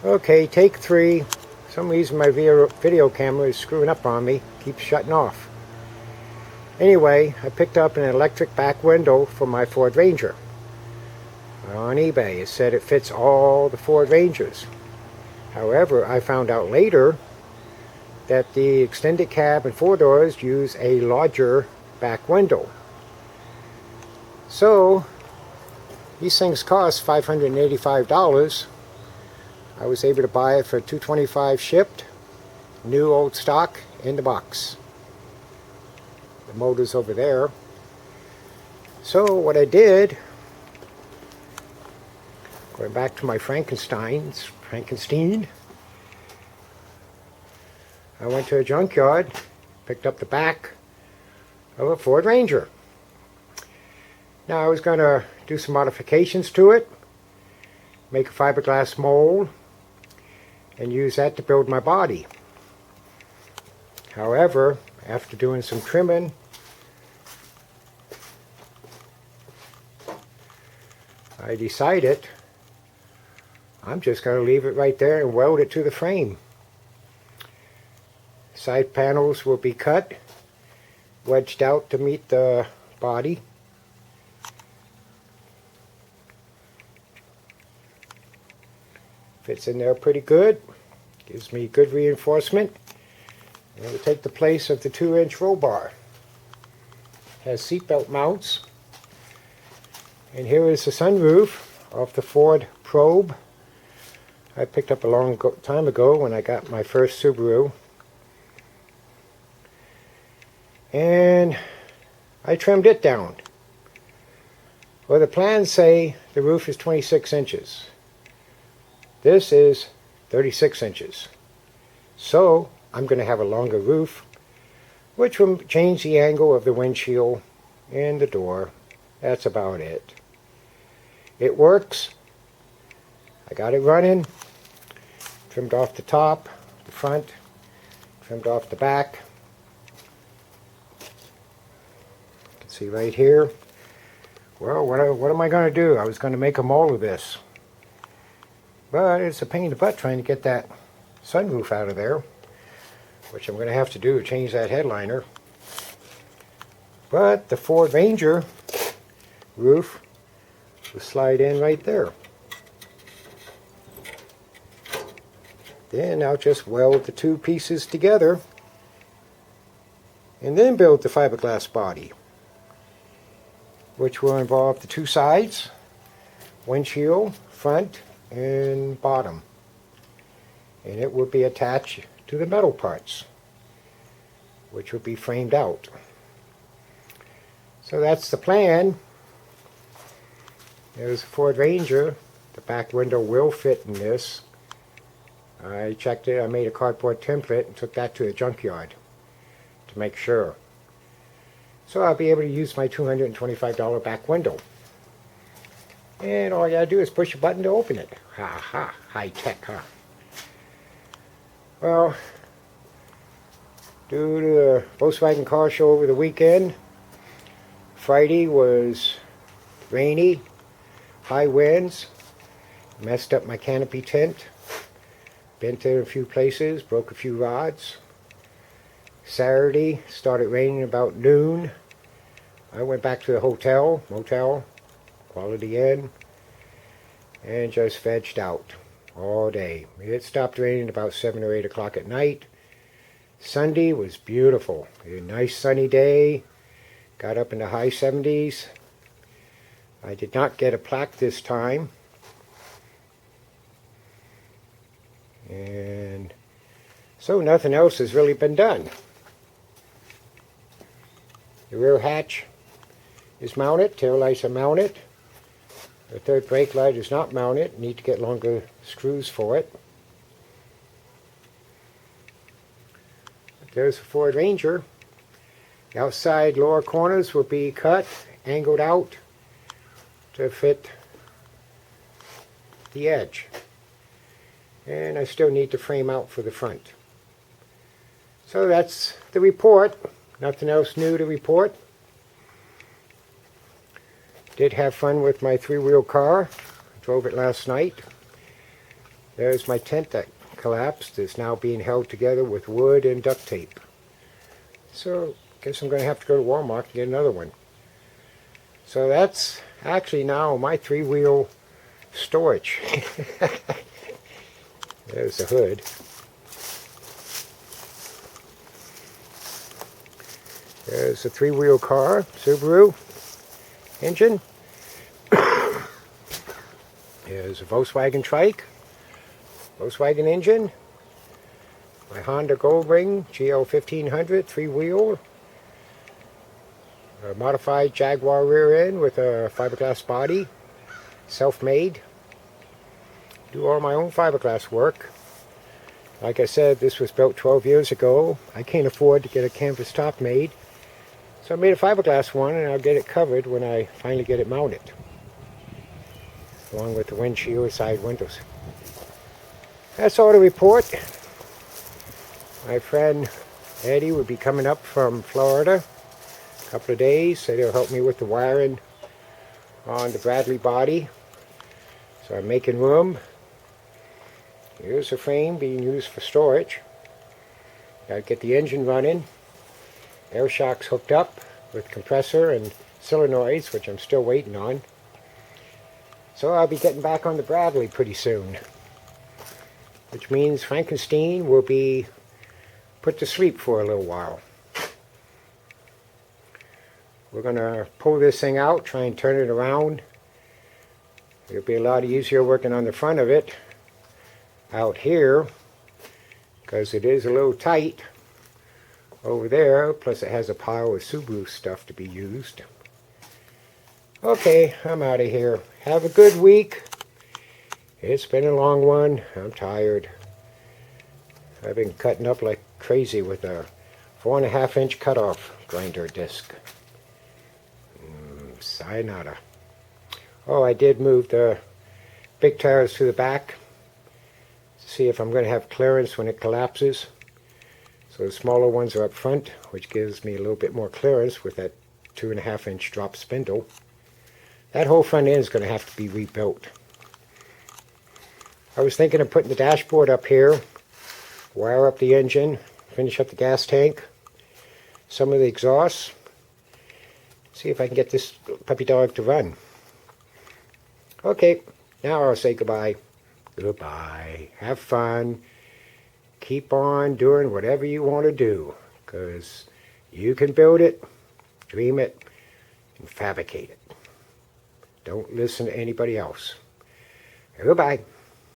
Okay, take 3. For some reason my video camera is screwing up on me. Keeps shutting off. Anyway, I picked up an electric back window for my Ford Ranger. On eBay, it said it fits all the Ford Rangers. However, I found out later that the extended cab and 4 doors use a larger back window. So, these things cost $585. I was able to buy it for $225 shipped, new old stock in the box. The motor's over there. So what I did, going back to my Frankenstein, I went to a junkyard, picked up the back of a Ford Ranger. Now I was going to do some modifications to it, make a fiberglass mold, and use that to build my body. However, after doing some trimming, I decided I'm just going to leave it right there and weld it to the frame. Side panels will be cut, wedged out to meet the body. Fits in there pretty good. Gives me good reinforcement. And it will take the place of the 2-inch roll bar. Has seatbelt mounts. And here is the sunroof of the Ford Probe. I picked up a long time ago when I got my first Subaru. And I trimmed it down. Well, the plans say the roof is 26 inches. This is 36 inches. So I'm going to have a longer roof, which will change the angle of the windshield and the door. That's about it. It works. I got it running. Trimmed off the top, the front, trimmed off the back. You can see right here. Well, what am I going to do? I was going to make a mold of this. But it's a pain in the butt trying to get that sunroof out of there, which I'm going to have to do to change that headliner. But the Ford Ranger roof will slide in right there. Then I'll just weld the 2 pieces together and then build the fiberglass body, which will involve the 2 sides, windshield, front, and bottom. And it will be attached to the metal parts, which will be framed out. So that's the plan. There's a Ford Ranger. The back window will fit in this. I checked it. I made a cardboard template and took that to the junkyard to make sure. So I'll be able to use my $225 back window. And all you gotta do is push a button to open it. Ha ha, high tech, huh? Well, due to the Volkswagen car show over the weekend, Friday was rainy, high winds, messed up my canopy tent, bent it a few places, broke a few rods. Saturday started raining about noon. I went back to the motel, Quality Inn, and just vegged out all day. It stopped raining about 7 or 8 o'clock at night. Sunday was beautiful. A nice sunny day. Got up in the high 70s. I did not get a plaque this time. And so nothing else has really been done. The rear hatch is mounted, tail lights are mounted. The third brake light is not mounted, need to get longer screws for it. There's the Ford Ranger. The outside lower corners will be cut, angled out to fit the edge. And I still need to frame out for the front. So that's the report. Nothing else new to report. Did have fun with my 3-wheel car. Drove it last night. There's my tent that collapsed. It's now being held together with wood and duct tape. So I guess I'm going to have to go to Walmart and get another one. So that's actually now my 3-wheel storage. There's the hood. There's a 3-wheel car, Subaru engine. There's a Volkswagen trike, Volkswagen engine. My Honda Goldwing GL 1500 3-wheel. A modified Jaguar rear end with a fiberglass body, self-made. Do all my own fiberglass work. Like I said, this was built 12 years ago. I can't afford to get a canvas top made, so I made a fiberglass one, and I'll get it covered when I finally get it mounted, along with the windshield side windows. That's all to report. My friend Eddie will be coming up from Florida a couple of days. Said he'll help me with the wiring on the Bradley body. So I'm making room. Here's a frame being used for storage. Gotta get the engine running. Air shocks hooked up with compressor and solenoids, which I'm still waiting on. So I'll be getting back on the Bradley pretty soon, which means Frankenstein will be put to sleep for a little while. We're going to pull this thing out, try and turn it around. It'll be a lot easier working on the front of it out here, because it is a little tight over there, plus it has a pile of Subaru stuff to be used. Okay, I'm out of here. Have a good week. It's been a long one. I'm tired. I've been cutting up like crazy with a 4.5-inch cutoff grinder disc. Sayonara. Oh, I did move the big tires to the back to see if I'm going to have clearance when it collapses. So the smaller ones are up front, which gives me a little bit more clearance with that 2.5-inch drop spindle. That whole front end is going to have to be rebuilt. I was thinking of putting the dashboard up here, wire up the engine, finish up the gas tank, some of the exhausts, see if I can get this puppy dog to run. Okay, now I'll say goodbye. Goodbye. Have fun. Keep on doing whatever you want to do, because you can build it, dream it, and fabricate it. Don't listen to anybody else. Goodbye.